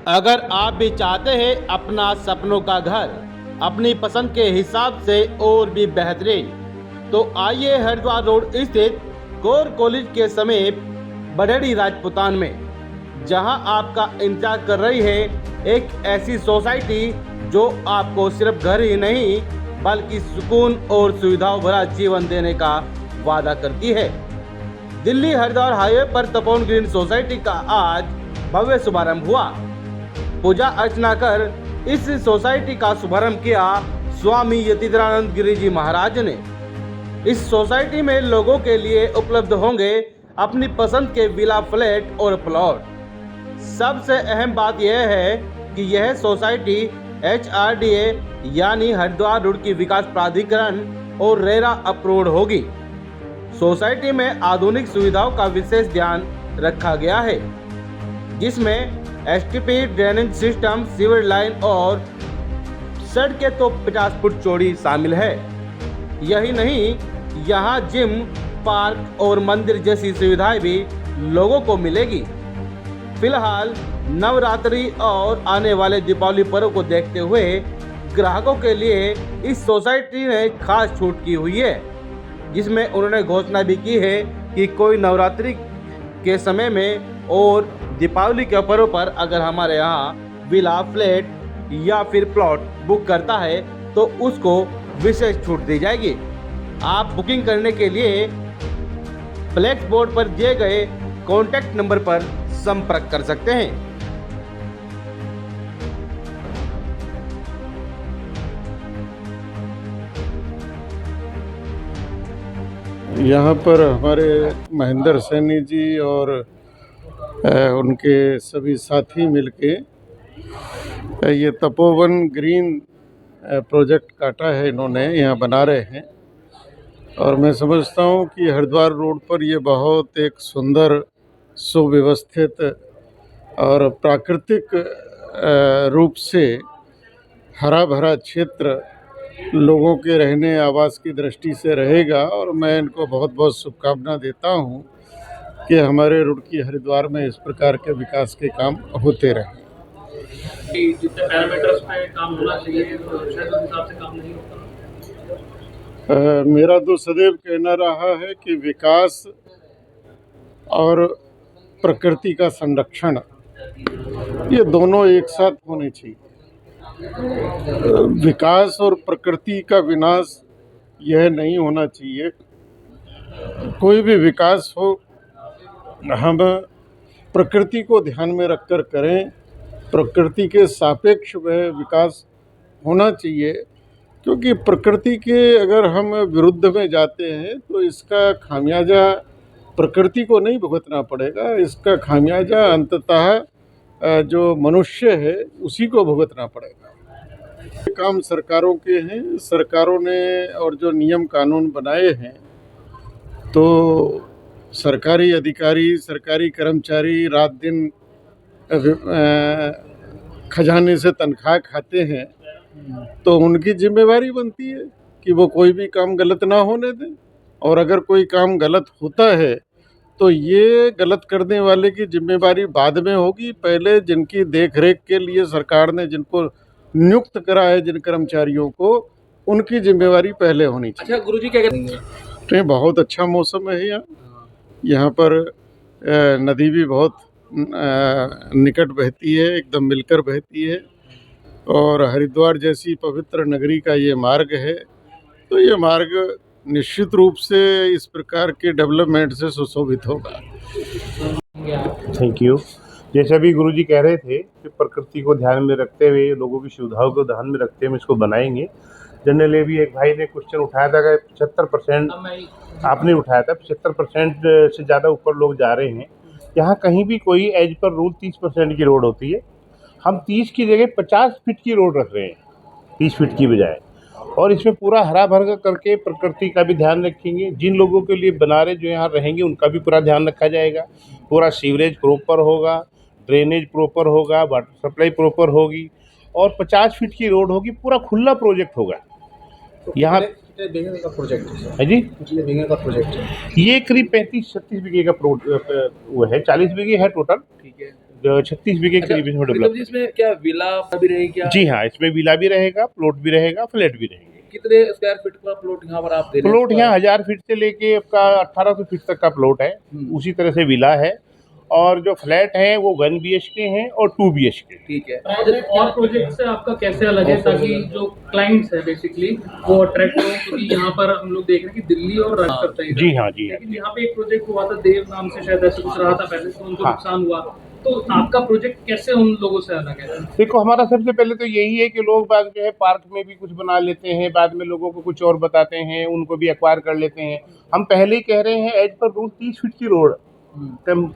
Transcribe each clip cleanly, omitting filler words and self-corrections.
अगर आप भी चाहते हैं अपना सपनों का घर अपनी पसंद के हिसाब से और भी बेहतरीन, तो आइए हरिद्वार रोड स्थित कोर कॉलेज के समीप बड़ेड़ी राजपुतान में, जहां आपका इंतजार कर रही है एक ऐसी सोसाइटी जो आपको सिर्फ घर ही नहीं बल्कि सुकून और सुविधाओं भरा जीवन देने का वादा करती है। दिल्ली हरिद्वार हाईवे पर तपोवन ग्रीन सोसाइटी का आज भव्य शुभारंभ हुआ। पूजा अर्चना कर इस सोसाइटी का शुभारंभ किया स्वामी यतीन्द्रानंद गिरी जी महाराज ने। इस सोसाइटी में लोगों के लिए उपलब्ध होंगे अपनी पसंद के विला फ्लैट और प्लॉट। सबसे अहम बात यह है कि यह सोसाइटी HRDA यानी हरिद्वार रुड़की विकास प्राधिकरण और रेरा अप्रूव्ड होगी। सोसाइटी में आधुनिक सुविधाओं का विशेष ध्यान रखा गया है, जिसमें STP drainage system, sewer line और सड़कें तो 50 फुट चौड़ी शामिल है। यही नहीं, यहाँ जिम, पार्क और मंदिर जैसी सुविधाएं भी लोगों को मिलेगी। फिलहाल नवरात्रि और आने वाले दीपावली पर्व को देखते हुए ग्राहकों के लिए इस सोसाइटी ने खास छूट की हुई है, जिसमें उन्होंने घोषणा भी की है कि कोई नवरात्रि के समय में और दीपावली के पर्व पर अगर हमारे यहाँ विला, फ्लैट या फिर प्लॉट बुक करता है तो उसको विशेष छूट दी जाएगी। आप बुकिंग करने के लिए फ्लैक्स बोर्ड पर दिए गए कॉन्टैक्ट नंबर पर संपर्क कर सकते हैं। यहाँ पर हमारे महेंद्र सैनी जी और उनके सभी साथी मिलके ये तपोवन ग्रीन प्रोजेक्ट काटा है, इन्होंने यहाँ बना रहे हैं। और मैं समझता हूँ कि हरिद्वार रोड पर ये बहुत एक सुंदर, सुव्यवस्थित और प्राकृतिक रूप से हरा भरा क्षेत्र लोगों के रहने आवास की दृष्टि से रहेगा। और मैं इनको बहुत बहुत शुभकामना देता हूँ कि हमारे रुड़की हरिद्वार में इस प्रकार के विकास के काम होते रहें। जितने पैरामीटर्स पे काम होना चाहिए शायद उस हिसाब से काम नहीं होता। मेरा तो सदैव कहना रहा है कि विकास और प्रकृति का संरक्षण, ये दोनों एक साथ होने चाहिए। विकास और प्रकृति का विनाश यह नहीं होना चाहिए। कोई भी विकास हो, हम प्रकृति को ध्यान में रखकर करें। प्रकृति के सापेक्ष वह विकास होना चाहिए, क्योंकि प्रकृति के अगर हम विरुद्ध में जाते हैं तो इसका खामियाजा प्रकृति को नहीं भुगतना पड़ेगा, इसका खामियाजा अंततः जो मनुष्य है उसी को भुगतना पड़ेगा। ये काम सरकारों के हैं, सरकारों ने और जो नियम कानून बनाए हैं, तो सरकारी अधिकारी, सरकारी कर्मचारी रात दिन खजाने से तनख्वाह खाते हैं, तो उनकी जिम्मेवारी बनती है कि वो कोई भी काम गलत ना होने दें। और अगर कोई काम गलत होता है तो ये गलत करने वाले की जिम्मेवारी बाद में होगी। पहले जिनकी देखरेख के लिए सरकार ने जिनको नियुक्त करा है, जिन कर्मचारियों को, उनकी जिम्मेवारी पहले होनी चाहिए। अच्छा गुरुजी, क्या कहते हैं? तो ये बहुत अच्छा मौसम है यहाँ पर नदी भी बहुत निकट बहती है, एकदम मिलकर बहती है। और हरिद्वार जैसी पवित्र नगरी का ये मार्ग है, तो ये मार्ग निश्चित रूप से इस प्रकार के डेवलपमेंट से सुशोभित होगा। Thank you. जैसे अभी गुरुजी कह रहे थे कि प्रकृति को ध्यान में रखते हुए, लोगों की सुविधाओं को ध्यान में रखते हुए इसको बनाएंगे। जनरली भी एक भाई ने क्वेश्चन उठाया था कि 75% आपने उठाया था, 75% से ज़्यादा ऊपर लोग जा रहे हैं। यहाँ कहीं भी कोई एज पर रूल 30% की रोड होती है, हम 30 की जगह 50 फीट की रोड रख रहे हैं, 30 फीट की बजाय। और इसमें पूरा हरा भरा करके प्रकृति का भी ध्यान रखेंगे। जिन लोगों के लिए बना रहे, जो यहाँ रहेंगे, उनका भी पूरा ध्यान रखा जाएगा। पूरा सीवरेज प्रॉपर होगा, ड्रेनेज प्रॉपर होगा, वाटर सप्लाई प्रॉपर होगी और 50 फीट की रोड होगी। पूरा खुला प्रोजेक्ट होगा। तो यहाँ कितने बीघे का प्रोजेक्ट है जी? कितने बीघे का प्रोजेक्ट है? ये करीब 35-36 बीघे का वो है, 40 बीघे है टोटल। ठीक है। 36 बीघे के करीब इसमें डेवलप। इसमें क्या विला भी रहेगी क्या? जी हाँ, इसमें विला भी रहेगा, प्लॉट भी रहेगा, फ्लैट भी रहेंगे। कितने स्क्वायर फीट का प्लॉट यहाँ पर आप दे रहे हैं? प्लॉट यहाँ 1000 फीट से लेके आपका 1800 फीट तक का प्लॉट है। उसी तरह से विला है, और जो फ्लैट है वो 1 BHK हैं और 2 BHK। ठीक है। और प्रोजेक्ट से आपका कैसे अलग है, ताकि जो क्लाइंट्स है बेसिकली वो अट्रैक्ट हो, क्योंकि यहाँ पर हम लोग देख रहे हैं कि दिल्ली और राजस्थान है। जी हाँ, जी हाँ। लेकिन यहाँ पे एक प्रोजेक्ट हुआ था देव नाम से, शायद ऐसे कुछ रहा था पहले, तो उनको हाँ। नुकसान हुआ। तो आपका प्रोजेक्ट कैसे उन लोगों से अलग है? देखो, हमारा सबसे पहले तो यही है कि लोग बाग जो है पार्क में भी कुछ बना लेते हैं, बाद में लोगों को कुछ और बताते हैं, उनको भी एक्वायर कर लेते हैं। हम पहले ही कह रहे हैं एज पर रूल 30 फीट की रोड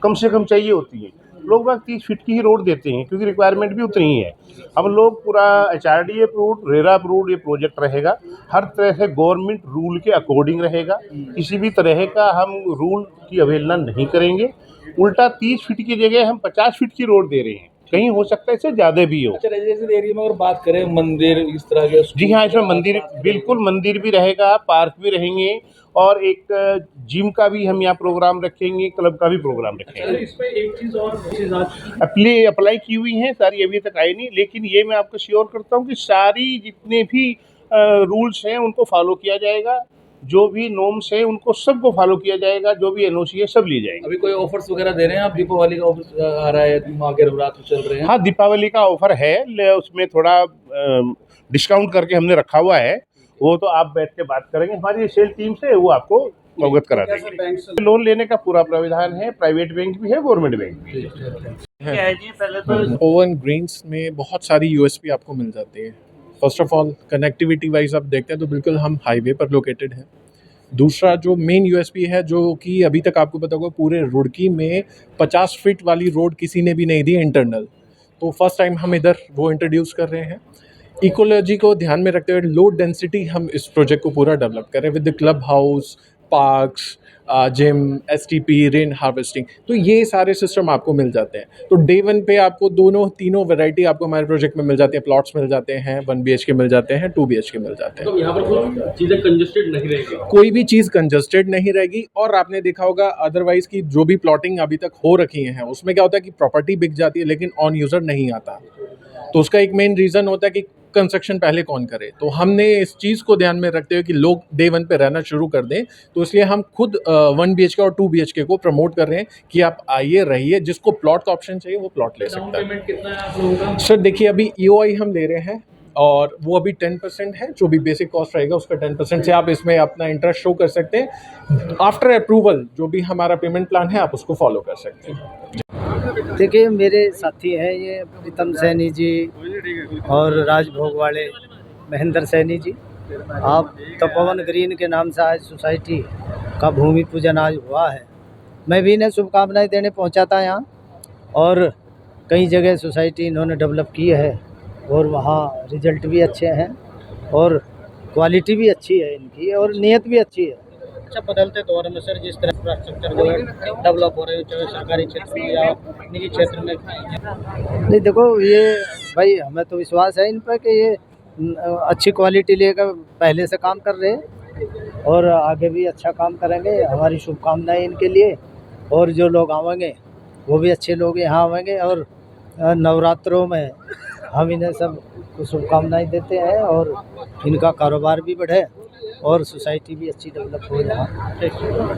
कम से कम चाहिए होती है। लोग बाग 30 फीट की ही रोड देते हैं, क्योंकि रिक्वायरमेंट भी उतनी ही है। हम लोग पूरा HRD अप्रूव्ड, रेरा अप्रूव्ड ये प्रोजेक्ट रहेगा, हर तरह से गवर्नमेंट रूल के अकॉर्डिंग रहेगा। किसी भी तरह का हम रूल की अवहेलना नहीं करेंगे। उल्टा 30 फीट की जगह हम 50 फीट की रोड दे रहे हैं, कहीं हो सकता है इससे ज़्यादा भी हो। अच्छा, रेजिडेंशियल एरिया में अगर बात करें, मंदिर इस तरह के? जी हाँ, इसमें मंदिर, बिल्कुल मंदिर भी रहेगा, पार्क भी रहेंगे, और एक जिम का भी हम यहाँ प्रोग्राम रखेंगे, क्लब का भी प्रोग्राम रखेंगे। इस पे एक चीज और अप्लाई की हुई हैं सारी, अभी तक आई नहीं, लेकिन ये मैं आपको श्योर करता हूँ कि सारी जितने भी रूल्स हैं उनको फॉलो किया जाएगा, जो भी नॉर्म्स हैं उनको सबको फॉलो किया जाएगा, जो भी NOC है सब ली जाएगी। अभी कोई ऑफर्स वगैरह दे रहे हैं आप? दीपावली का ऑफर आ रहा है, आगे नवरात्र चल रहे हैं। हाँ, दीपावली का ऑफर है, उसमें थोड़ा डिस्काउंट करके हमने रखा हुआ है, वो तो आप बैठ के बात करेंगे हमारी सेल टीम से, वो आपको अवगत करा देंगे। लोन लेने का पूरा प्राविधान है, प्राइवेट बैंक भी है, गवर्नमेंट बैंक भी है। ओवन ग्रीन्स में बहुत सारी USP आपको मिल जाती है। First of all connectivity wise आप देखते हैं तो बिल्कुल हम हाईवे पर लोकेटेड हैं। दूसरा जो मेन USP है, जो कि अभी तक आपको पता होगा, पूरे रुड़की में 50 फीट वाली रोड किसी ने भी नहीं दी इंटरनल, तो फर्स्ट टाइम हम इधर वो इंट्रोड्यूस कर रहे हैं। इकोलॉजी को ध्यान में रखते हुए लो डेंसिटी हम इस प्रोजेक्ट को पूरा डेवलप कर रहे हैं with the club house, parks, gym, STP, rain harvesting, तो ये सारे सिस्टम आपको मिल जाते हैं। तो डे 1 पे आपको तीनों वैरायटी आपको हमारे प्रोजेक्ट में मिल जाती है। प्लॉट्स मिल जाते हैं, 1 BHK मिल जाते हैं, 2 BHK मिल जाते हैं। तो यहाँ पर कोई चीजें कंजस्टेड नहीं रहेगी, कोई भी चीज़ कंजस्टेड नहीं रहेगी। और आपने देखा होगा अदरवाइज की जो भी प्लॉटिंग अभी तक हो रखी हैं, उसमें क्या होता है कि प्रॉपर्टी बिक जाती है लेकिन ऑन यूज़र नहीं आता, तो उसका एक मेन रीज़न होता है कि कंस्ट्रक्शन पहले कौन करे। तो हमने इस चीज़ को ध्यान में रखते हुए कि लोग डे 1 पे रहना शुरू कर दें, तो इसलिए हम खुद 1 BHK और 2 BHK को प्रमोट कर रहे हैं कि आप आइए, रहिए, जिसको प्लॉट का ऑप्शन चाहिए वो प्लॉट ले डाउन सकता है। पेमेंट कितना है आप लोगों का? सर देखिए, अभी EOI हम ले रहे हैं और वो अभी 10% है, जो भी बेसिक कॉस्ट रहेगा उसका 10% से आप इसमें अपना इंटरेस्ट शो कर सकते हैं। आफ्टर अप्रूवल जो भी हमारा पेमेंट प्लान है आप उसको फॉलो कर सकते हैं। देखिए, मेरे साथी हैं ये प्रीतम सैनी जी और राजभोग वाले महेंद्र सैनी जी। आप तपोवन ग्रीन के नाम से आज सोसाइटी का भूमि पूजन आज हुआ है। मैं भी इन्हें शुभकामनाएं देने पहुंचा था यहाँ, और कई जगह सोसाइटी इन्होंने डेवलप की है और वहाँ रिजल्ट भी अच्छे हैं और क्वालिटी भी अच्छी है इनकी और नीयत भी अच्छी है। अच्छा, बदलते दौर में सर जिस तरह इंफ्रास्ट्रक्चर जो है डेवलप हो रहे हैं, चाहे सरकारी क्षेत्र में या निजी क्षेत्र में, नहीं देखो ये भाई हमें तो विश्वास है इन पर कि ये अच्छी क्वालिटी लेकर पहले से काम कर रहे हैं और आगे भी अच्छा काम करेंगे। हमारी शुभकामनाएं इनके लिए, और जो लोग आवेंगे वो भी अच्छे लोग यहाँ आवेंगे, और नवरात्रों में हम इन्हें सब शुभकामनाएं देते हैं और इनका कारोबार भी बढ़े और सोसाइटी भी अच्छी डेवलप हो। यहाँ